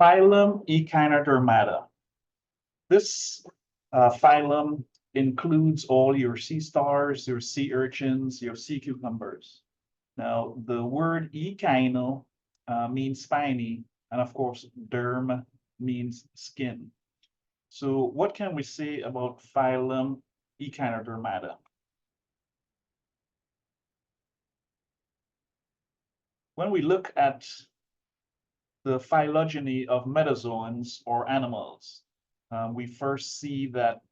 Phylum Echinodermata. This phylum includes all your sea stars, your sea urchins, your sea cucumbers. Now, the word echino means spiny, and of course, derm means skin. So what can we say about phylum Echinodermata? When we look at the phylogeny of metazoans or animals, we first see that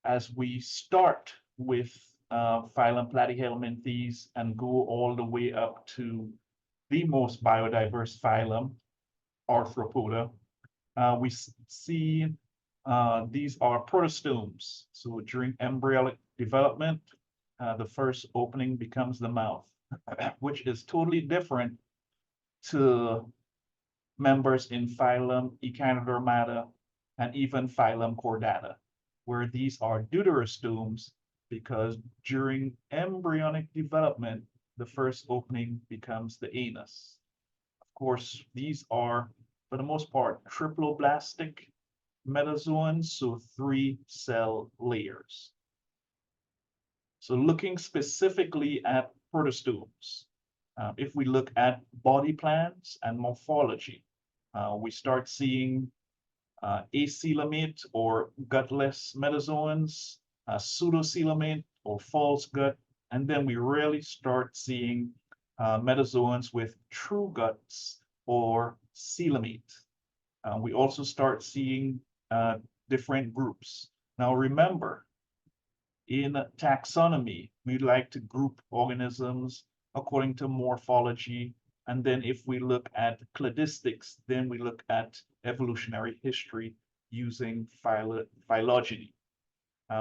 as we start with phylum Platyhelminthes and go all the way up to the most biodiverse phylum, Arthropoda, we see these are protostomes. So during embryonic development, the first opening becomes the mouth, which is totally different to members in phylum Echinodermata and even phylum Chordata, where these are deuterostomes because during embryonic development, the first opening becomes the anus. Of course, these are, for the most part, triploblastic metazoans, so 3-cell layers. So looking specifically at protostomes, if we look at body plans and morphology, we start seeing acoelomate or gutless metazoans, pseudocoelomate or false gut, and then we rarely start seeing metazoans with true guts or coelomate. We also start seeing different groups. Now remember, in taxonomy, we like to group organisms according to morphology. And then if we look at cladistics, then we look at evolutionary history using phylogeny.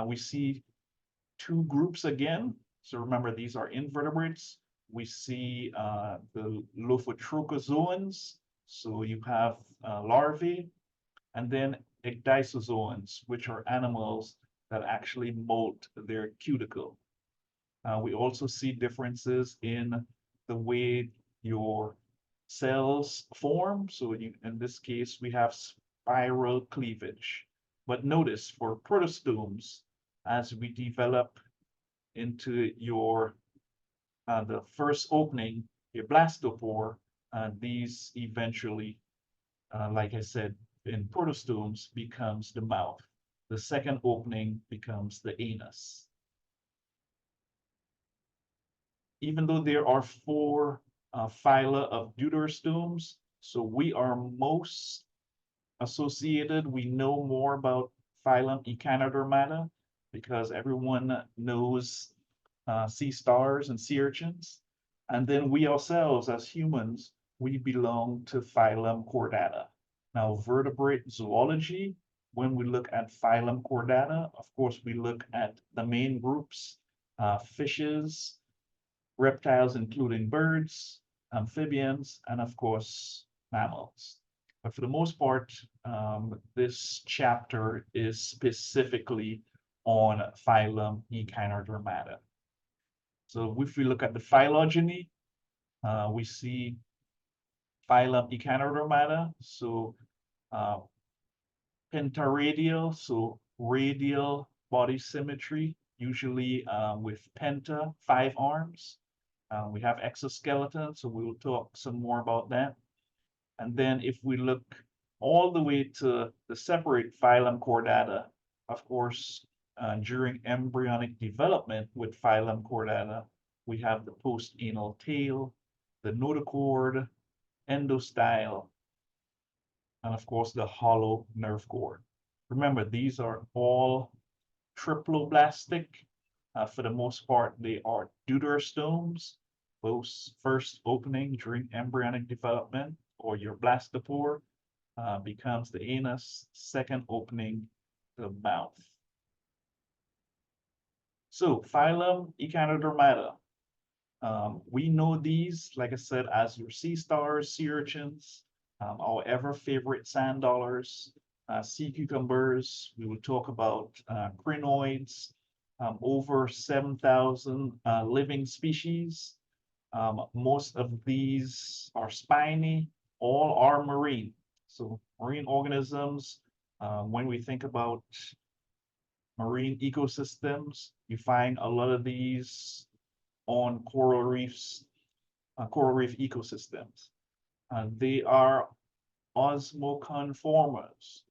We see two groups again. So remember, these are invertebrates. We see the Lophotrochozoans. So you have larvae, and then ecdysozoans, which are animals that actually molt their cuticle. We also see differences in the way your cells form. So in this case, we have spiral cleavage. But notice for protostomes, as we develop into your the first opening, your blastopore, these eventually, like I said, in protostomes becomes the mouth. The second opening becomes the anus. Even though there are 4 phyla of deuterostomes, so we are most associated, we know more about phylum Echinodermata because everyone knows sea stars and sea urchins. And then we ourselves as humans, we belong to phylum Chordata. Now, vertebrate zoology, when we look at phylum Chordata, of course, we look at the main groups, fishes, reptiles, including birds, amphibians, and of course, mammals. But for the most part, this chapter is specifically on phylum Echinodermata. So if we look at the phylogeny, we see phylum Echinodermata, so pentaradial, so radial body symmetry, usually with penta, 5 arms. We have exoskeleton, so we will talk some more about that. And then if we look all the way to the separate phylum Chordata, of course, during embryonic development with phylum Chordata, we have the postanal tail, the notochord, endostyle, and of course the hollow nerve cord. Remember, these are all triploblastic. For the most part, they are deuterostomes, both first opening during embryonic development, or your blastopore becomes the anus, second opening, the mouth. So phylum Echinodermata. We know these, like I said, as your sea stars, sea urchins, our ever favorite sand dollars, sea cucumbers. We will talk about crinoids, over 7,000 living species. Most of these are spiny, all are marine. So marine organisms. When we think about marine ecosystems, you find a lot of these on coral reef ecosystems. They are osmoconformers.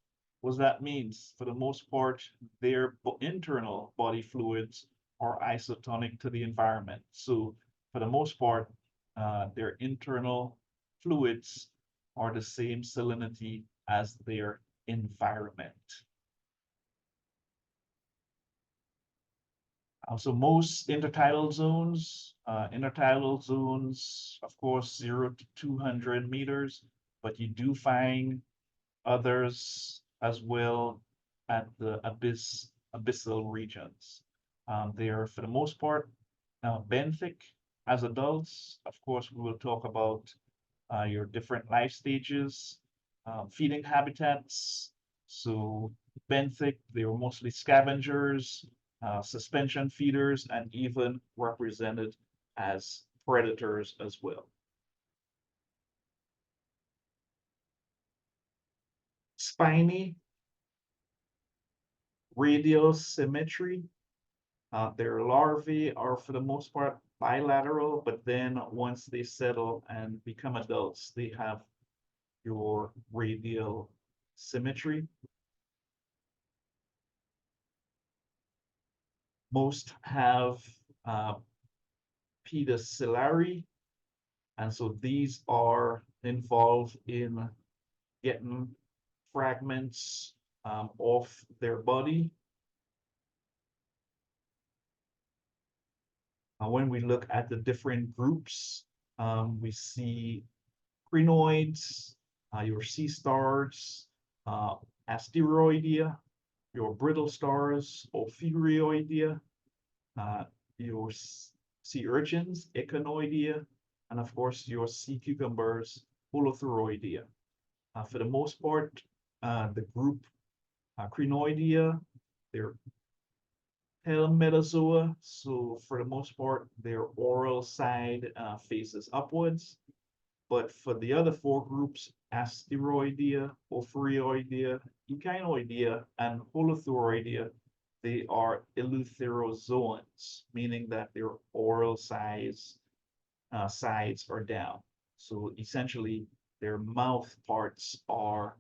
What that means? For the most part, their internal body fluids are isotonic to the environment. So for the most part, their internal fluids are the same salinity as their environment. So most intertidal zones, of course, 0 to 200 meters, but you do find others as well at the abyssal regions. They are, for the most part, benthic as adults. Of course, we will talk about your different life stages, feeding habitats. So benthic, they were mostly scavengers, suspension feeders, and even represented as predators as well. Spiny radial symmetry. Their larvae are, for the most part, bilateral, but then once they settle and become adults, they have your radial symmetry. Most have pedicellari, and so these are involved in getting fragments off their body. When we look at the different groups, we see crinoids, your sea stars, asteroidea, your brittle stars, ophiurioidea, your sea urchins, echinoidea, and of course your sea cucumbers, holothuroidea. For the most part, the group crinoidea, they're metazoa, so for the most part, their oral side faces upwards. But for the other four groups, asteroidea, ophiurioidea, echinoidea, and holothuroidea, they are eleutherozoans, meaning that their oral sides are down. So essentially, their mouth parts are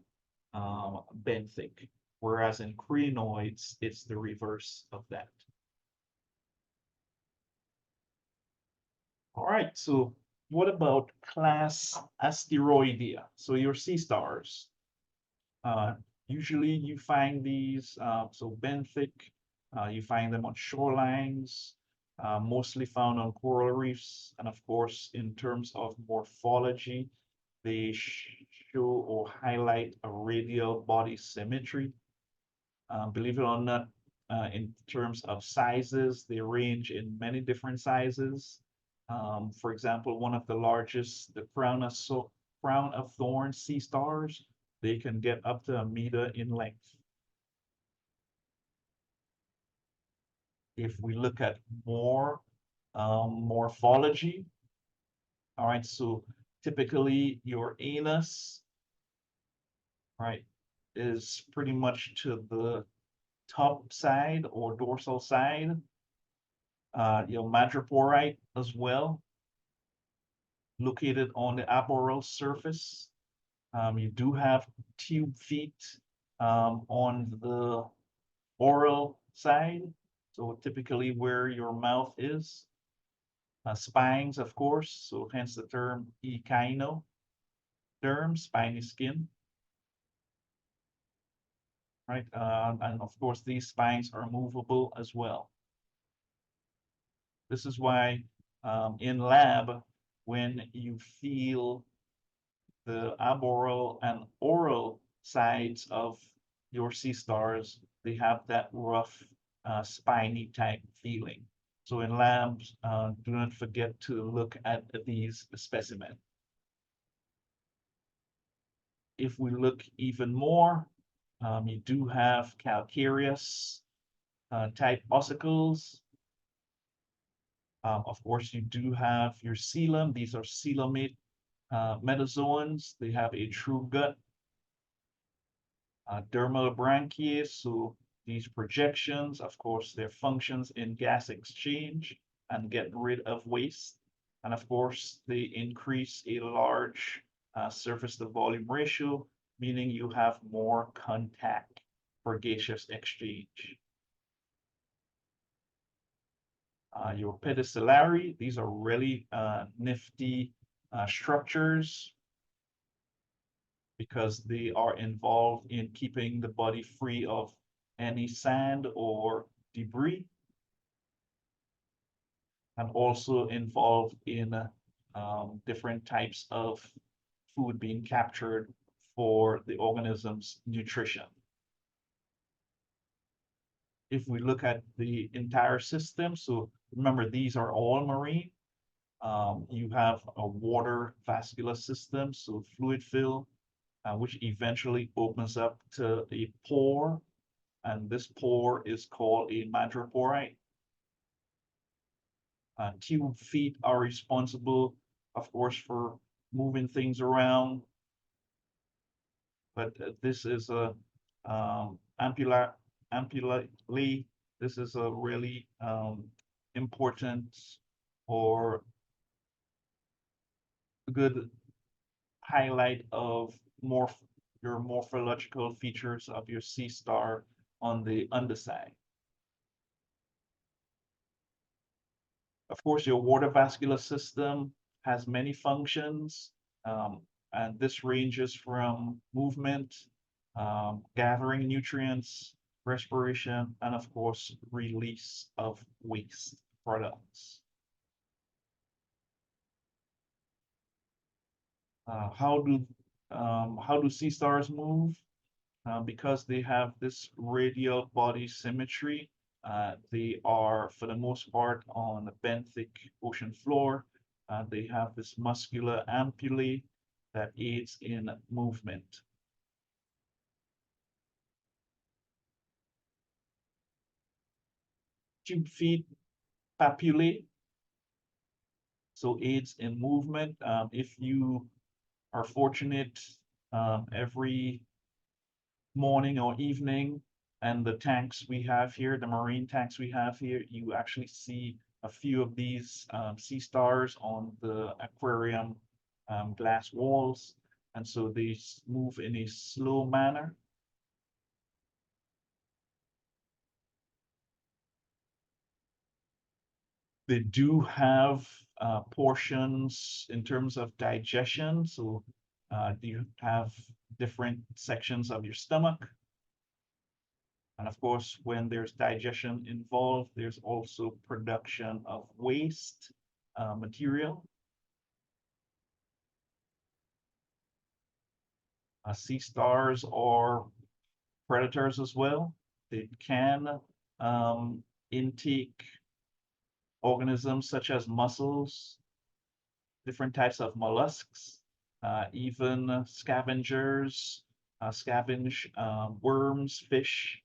benthic, whereas in crinoids, it's the reverse of that. All right, so what about class asteroidea? So your sea stars. Uh, Usually you find these, so benthic, you find them on shorelines, mostly found on coral reefs. And of course, in terms of morphology, they show or highlight a radial body symmetry. Believe it or not, in terms of sizes, they range in many different sizes. For example, one of the largest, the crown of thorns sea stars, they can get up to 1 meter in length. If we look at more morphology, all right, so typically your anus, right, is pretty much to the top side or dorsal side. Your madreporite as well, located on the aboral surface. You do have tube feet on the oral side, so typically where your mouth is. Spines, of course, so hence the term echinoderm, spiny skin, right? And of course, these spines are movable as well. This is why in lab, when you feel the aboral and oral sides of your sea stars, they have that rough, spiny type feeling. So in labs, do not forget to look at these specimens. If we look even more, you do have calcareous type ossicles. Of course, you do have your coelom. These are coelomate metazoans. They have a true gut. dermal branchiae, so these projections, of course, their functions in gas exchange and getting rid of waste. And of course, they increase a large surface to volume ratio, meaning you have more contact for gaseous exchange. Your pedicellari, these are really nifty structures because they are involved in keeping the body free of any sand or debris, and also involved in different types of food being captured for the organism's nutrition. If we look at the entire system, so remember, these are all marine. You have a water vascular system, so fluid fill, which eventually opens up to a pore, and this pore is called a madreporite. Tube feet are responsible, of course, for moving things around, but this is a ampullate. This is a really important or good highlight of your morphological features of your sea star on the underside. Of course, your water vascular system has many functions, and this ranges from movement, gathering nutrients, respiration, and of course, release of waste products. Uh, how do how do sea stars move? Because they have this radial body symmetry, they are, for the most part, on the benthic ocean floor. They have this muscular ampullae that aids in movement. Tube feet, papillae, so aids in movement. If you are fortunate, every morning or evening, and the tanks we have here, the marine tanks we have here, you actually see a few of these sea stars on the aquarium glass walls. And so they move in a slow manner. They do have portions in terms of digestion. So you have different sections of your stomach. And of course, when there's digestion involved, there's also production of waste material. Sea stars are predators as well. They can intake organisms such as mussels, different types of mollusks, even scavengers, scavenge worms, fish,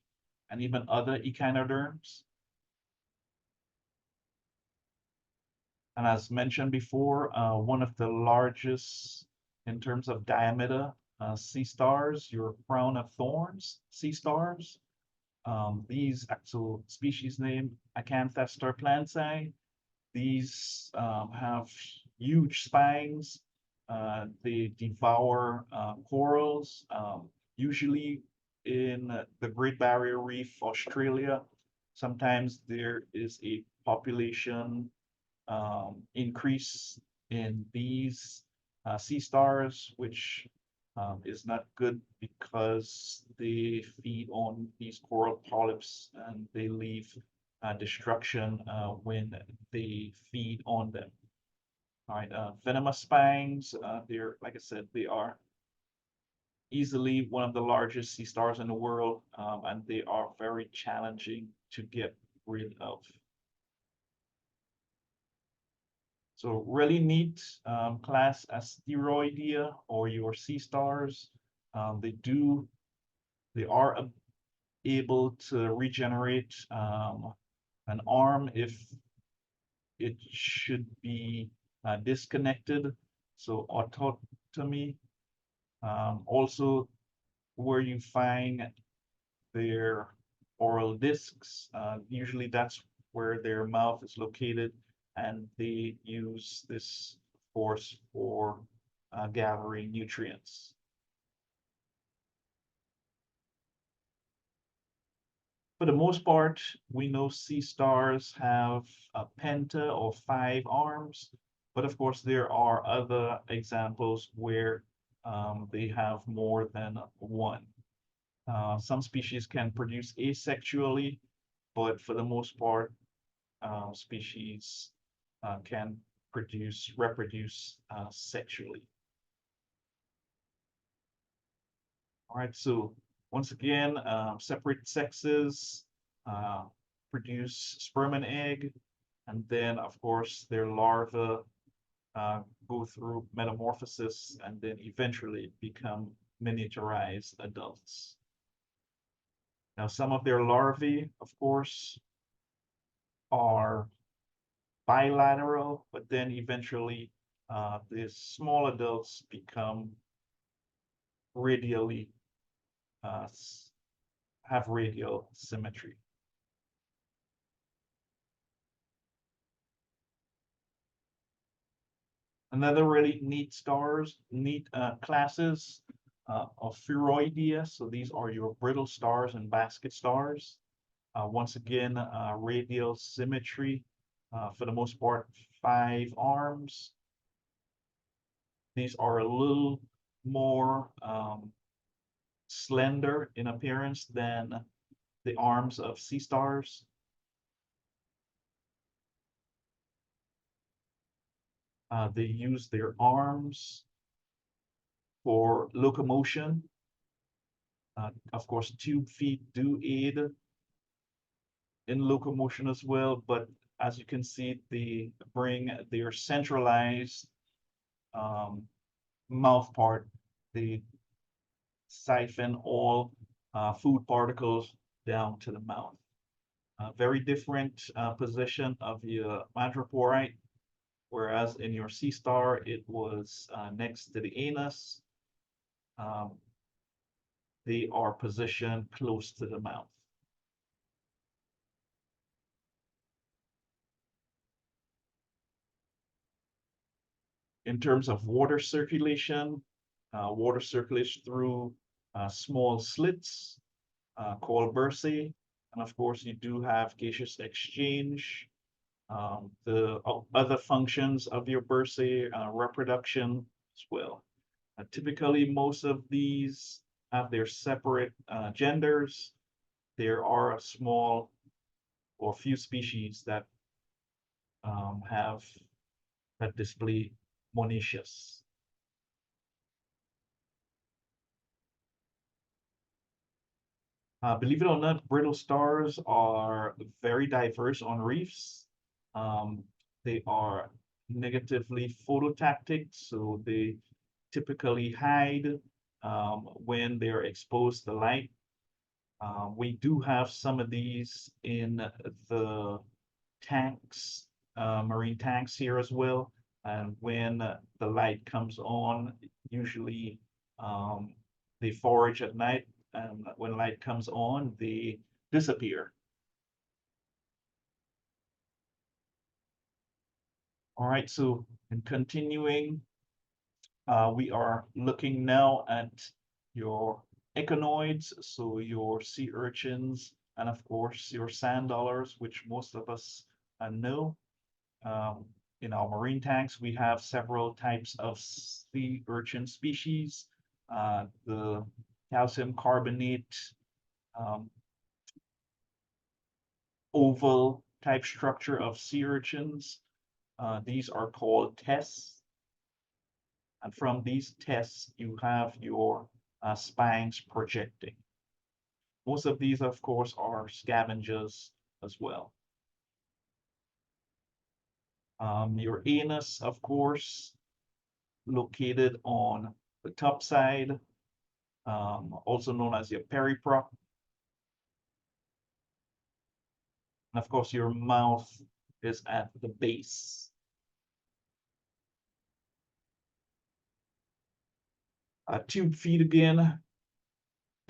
and even other echinoderms. And as mentioned before, one of the largest in terms of diameter sea stars, your crown of thorns sea stars. These actual species name Acanthus starplantae. These have huge spines. They devour corals, usually in the Great Barrier Reef, Australia. Sometimes there is a population increase in these sea stars, which is not good because they feed on these coral polyps and they leave destruction when they feed on them. All right, venomous spines, they're, like I said, they are easily one of the largest sea stars in the world, and they are very challenging to get rid of. So really neat class Asteroidea or your sea stars. They are able to regenerate an arm if it should be disconnected. So autotomy. Also, where you find their oral discs. Usually that's where their mouth is located, and they use this force for gathering nutrients. For the most part, we know sea stars have a penta or 5 arms, but of course there are other examples where they have more than one. Some species can produce asexually, but for the most part, species can reproduce sexually. All right, so once again, separate sexes uh, produce sperm and egg, and then of course their larvae go through metamorphosis and then eventually become miniaturized adults. Now, some of their larvae, of course, are bilateral, but then eventually the small adults become radially, uh, have radial symmetry. Another really neat classes of Phuroidea. So these are your brittle stars and basket stars. Once again, radial symmetry, for the most part, 5 arms. These are a little more slender in appearance than the arms of sea stars. They use their arms for locomotion. Of course, tube feet do aid in locomotion as well, but as you can see, they bring their centralized um, mouth part. They siphon all food particles down to the mouth. Very different position of your madreporite, whereas in your sea star, it was next to the anus. Um, they are positioned close to the mouth. In terms of water circulation through small slits called bursae. And of course, you do have gaseous exchange. The other functions of your bursae, reproduction as well. Typically, most of these have their separate genders. There are a small or few species that have that display monoecious. Believe it or not, brittle stars are very diverse on reefs. Um, they are negatively phototactic, so they typically hide when they're exposed to light. We do have some of these in the tanks, marine tanks here as well. And when the light comes on, usually they forage at night, and when light comes on, they disappear. All right, so in continuing, we are looking now at your echinoids, so your sea urchins, and of course your sand dollars, which most of us know. Um, in our marine tanks, we have several types of sea urchin species. The calcium carbonate, um, oval type structure of sea urchins. These are called tests. And from these tests, you have your spines projecting. Most of these, of course, are scavengers as well. Your anus, of course, located on the top side, also known as your periprop. And of course, your mouth is at the base. Tube feet again.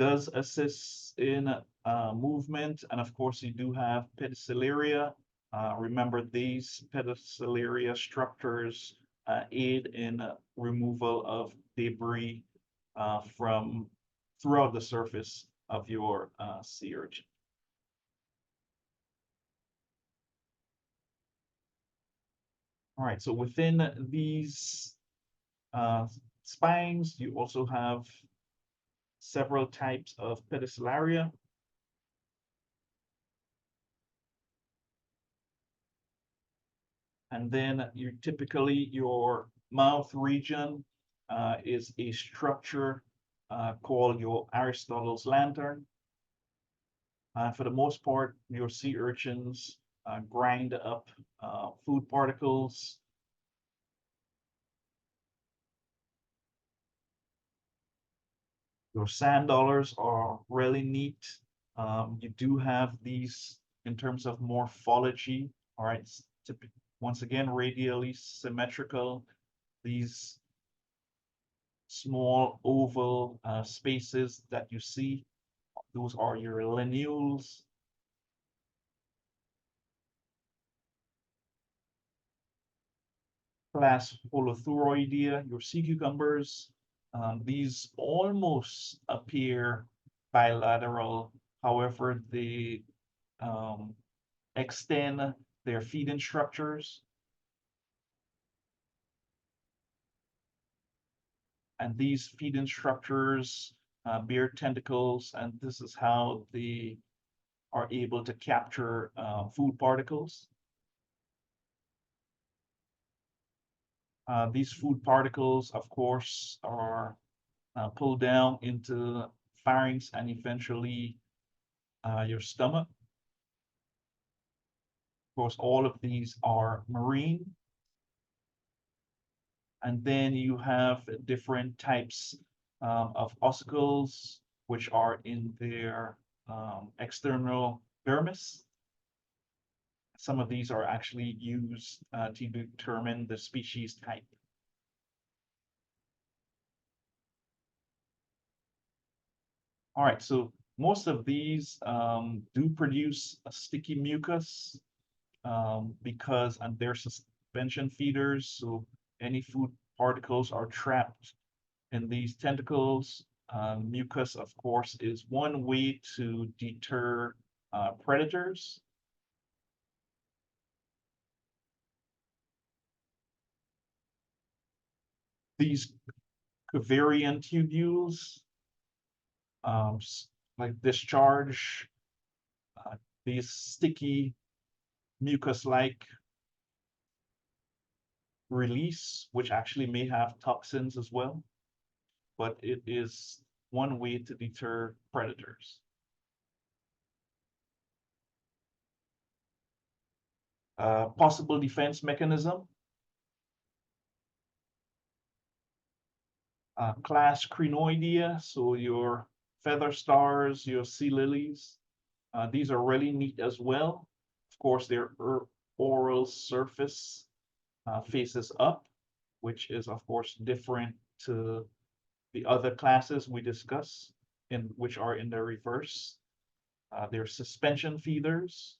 does assist in movement, and of course you do have pedicelaria. Remember, these pedicelaria structures aid in removal of debris from throughout the surface of your sea urchin. All right, so within these spines, you also have several types of pedicelaria. And then you typically, your mouth region is a structure called your Aristotle's lantern. For the most part, your sea urchins grind up food particles. Your sand dollars are really neat. You do have these in terms of morphology. All right, once again, radially symmetrical. These small oval spaces that you see, those are your lineals. Class Holothuroidea, your sea cucumbers. These almost appear bilateral, however, they extend their feeding structures. And these feeding structures bear tentacles, and this is how they are able to capture food particles. These food particles, of course, are pulled down into pharynx and eventually your stomach. Of course, all of these are marine. And then you have different types of ossicles, which are in their external dermis. Some of these are actually used to determine the species type. All right, so most of these do produce a sticky mucus because they're suspension feeders, so any food particles are trapped in these tentacles. Mucus, of course, is one way to deter predators. These covariant tubules, like discharge these sticky mucus-like release, which actually may have toxins as well, but it is one way to deter predators. Possible defense mechanism. Class Crinoidea, so your feather stars, your sea lilies. These are really neat as well. Of course, their oral surface faces up, which is, of course, different to the other classes we discuss, which are in the reverse. They're suspension feeders.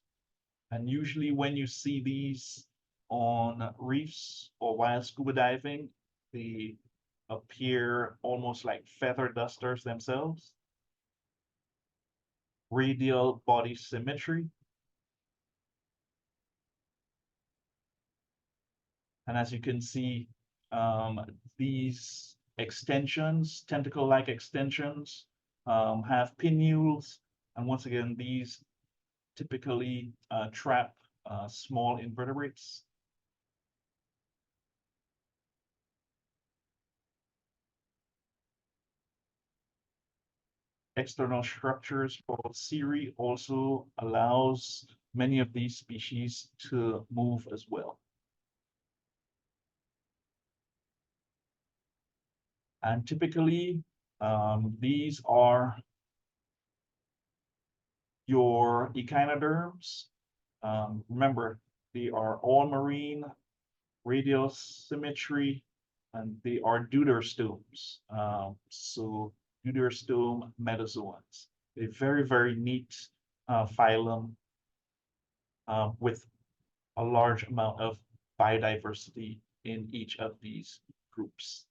And usually when you see these on reefs or while scuba diving, they appear almost like feather dusters themselves. Radial body symmetry. And as you can see, these extensions, tentacle-like extensions, have pinnules. And once again, these typically trap small invertebrates. External structures called cirri also allows many of these species to move as well. And typically, these are your echinoderms. Remember, they are all marine, radial symmetry, and they are deuterostomes. So Deuterostome metazoans. A very, very neat phylum with a large amount of biodiversity in each of these groups.